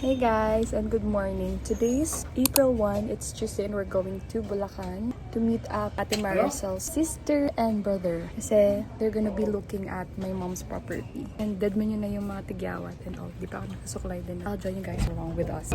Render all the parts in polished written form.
Hey guys, and good morning. Today's April 1, it's Tuesday and we're going to Bulacan to meet up Ate Maricel's sister and brother. Kasi they're gonna be looking at my mom's property. And dadman yun na yung mga tigyawat and all. Di pa ako nakasuklay din. I'll join you guys along with us.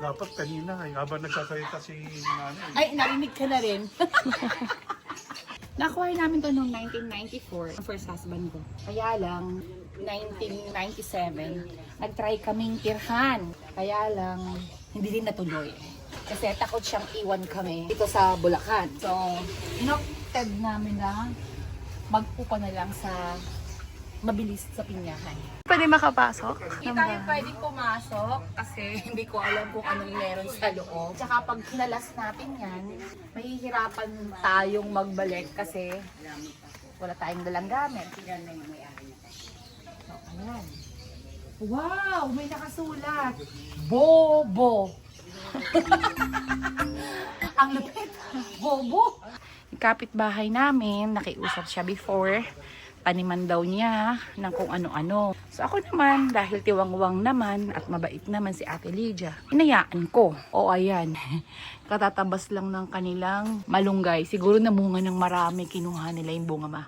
Dapat kanina, habang nagsasalita si nanay. Ay, narinig ka na rin. Nakuha namin to noong 1994, ang first husband ko. Kaya lang, 1997, nag-try kaming tirhan. Kaya lang, hindi din natuloy. Kasi takot siyang iwan kami dito sa Bulacan. So, inopted namin na magpupa na lang sa mabilis sa Pinyahan. Pwede makapasok? Hindi tayo pwedeng pumasok kasi hindi ko alam kung anong meron sa loob. Tsaka pag kinalas natin yan, mahihirapan tayong magbalik kasi wala tayong dalang gamit. So, ayan. Wow! May nakasulat! Bobo! Ang lupit! Bobo! Yung kapitbahay namin, nakiusap siya before. Paniman daw niya ng kung ano-ano. So ako naman, dahil tiwangwang naman at mabait naman si Ate Lydia, inayaan ko. O ayan, katatabas lang ng kanilang malunggay. Siguro namunga ng marami, kinuha nila yung bunga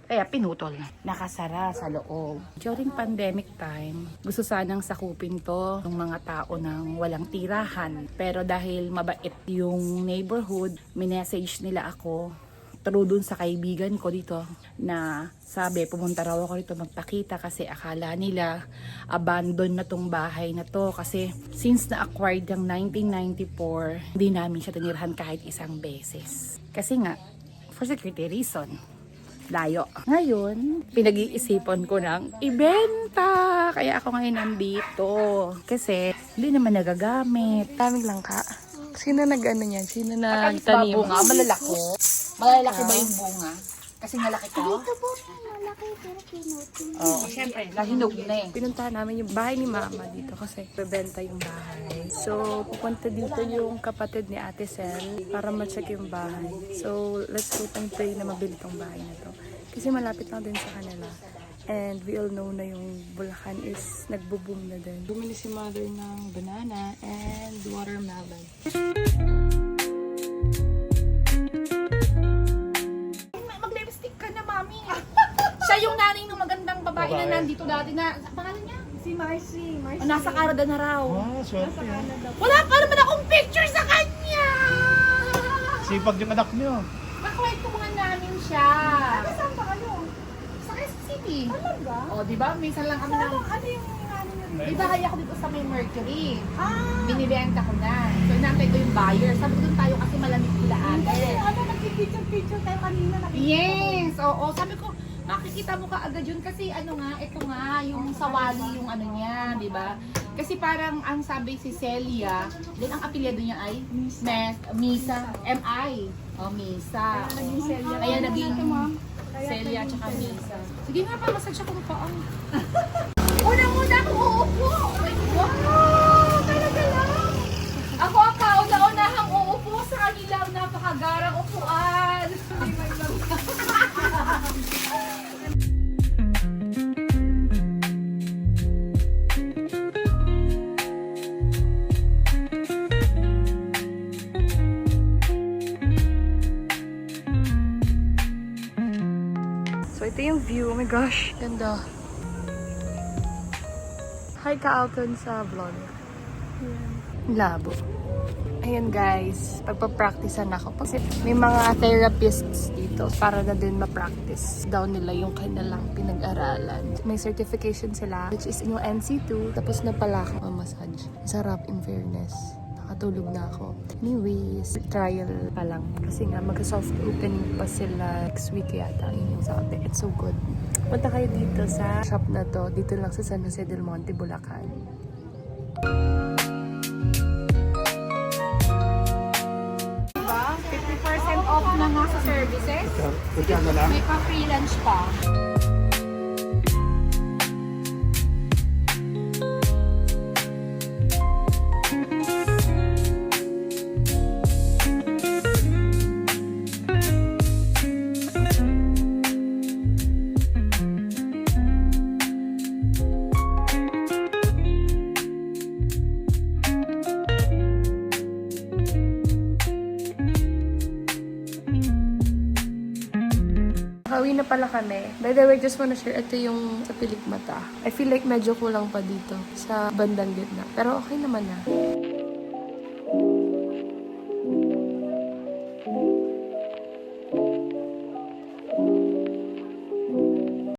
Kaya pinutol. Nakasara sa loob. During pandemic time, gusto sanang sakupin to ng mga tao ng walang tirahan. Pero dahil mabait yung neighborhood, minessage nila ako true dun sa kaibigan ko dito na sabi, pumunta raw ako dito magpakita kasi akala nila abandon na tong bahay na to kasi since na-acquired ng 1994, hindi namin siya tinirhan kahit isang beses. Kasi nga, for security reason, layo. Ngayon, pinag-iisipan ko ng ibenta. Kaya ako ngayon nandito. Kasi hindi naman nagagamit. Daming lang ka. Sino nag-ano yan? Sino Matalis ba nagtanim? bunga? Malalaki? Malalaki ba yung bunga? Kasi malaki ko? Malaki pero pinutin. Oo, syempre, lahinog na eh. Pinuntahan namin yung bahay ni Mama dito kasi bebenta yung bahay. So, pupunta dito yung kapatid ni Ate Sel para ma-check yung bahay. So, let's hope and pray na mabili tong bahay na to. Kasi malapit lang din sa kanila. And we all know na yung Bulacan is nagbo-boom na din. Bumili si Mother ng banana and watermelon. Mag-lipstick ka na, Mami. Siya yung nanay ng magandang babae na nandito dati na, pangalan niya? Si Marcy. O, nasa Canada na raw. Swerte yan. Wala pa naman akong picture sa kanya! Sipag yung anak niyo. Makwentuhan namin siya. Saan ba kayo? Sa Quezon City. Talaga? O, di ba? Minsan lang kami na. Ano yung ano nyo? Di ba kaya ako dito sa may Mercury? Ah! Binibenta ko na. So, inaantay ko yung buyer. Sabi ko dun tayo kasi malamig sila ate. Ano, nagpipicture tayo kanina. Yes! Oo, sabi ko, makikita mo ka agad yun kasi ano nga, ito nga, yung sawali yung ano niya, di ba? Kasi parang ang sabi si Celia, din ang apelyado niya ay Misa, M.I. O, Misa. Naging Celia. Kaya naging Kaya Celia naging tsaka Celia. Misa. Sige nga pa, massage ako ng paa. Una-una akong uupo! Wow! Talaga lang! Ako ang kauna-unahang uupo sa kanilang napakagarang upuan! So, ito yung view. Oh my gosh, ganda. Hi ka Alton sa vlog. Labo. Ayan guys, pagpa-practicean ako. Kasi may mga therapists dito para na din ma-practice daw nila yung kanilang pinag-aralan. May certification sila, which is yung NC2. Tapos na pala ako massage. Sarap in fairness. Nakatulog na ako. Anyways, trial pa lang. Kasi nga, mag-soft opening pa sila next week yata. Yun yung sabi. It's so good. Punta kayo dito sa shop na to. Dito lang sa San Jose del Monte, Bulacan. Diba? 50% off na nga sa services. Kaya na lang. May pa-free lunch pa. Hawi na pala kami. By the way, just wanna share, ito yung sa pilik mata. I feel like medyo kulang pa dito sa bandang gitna. Pero okay naman na.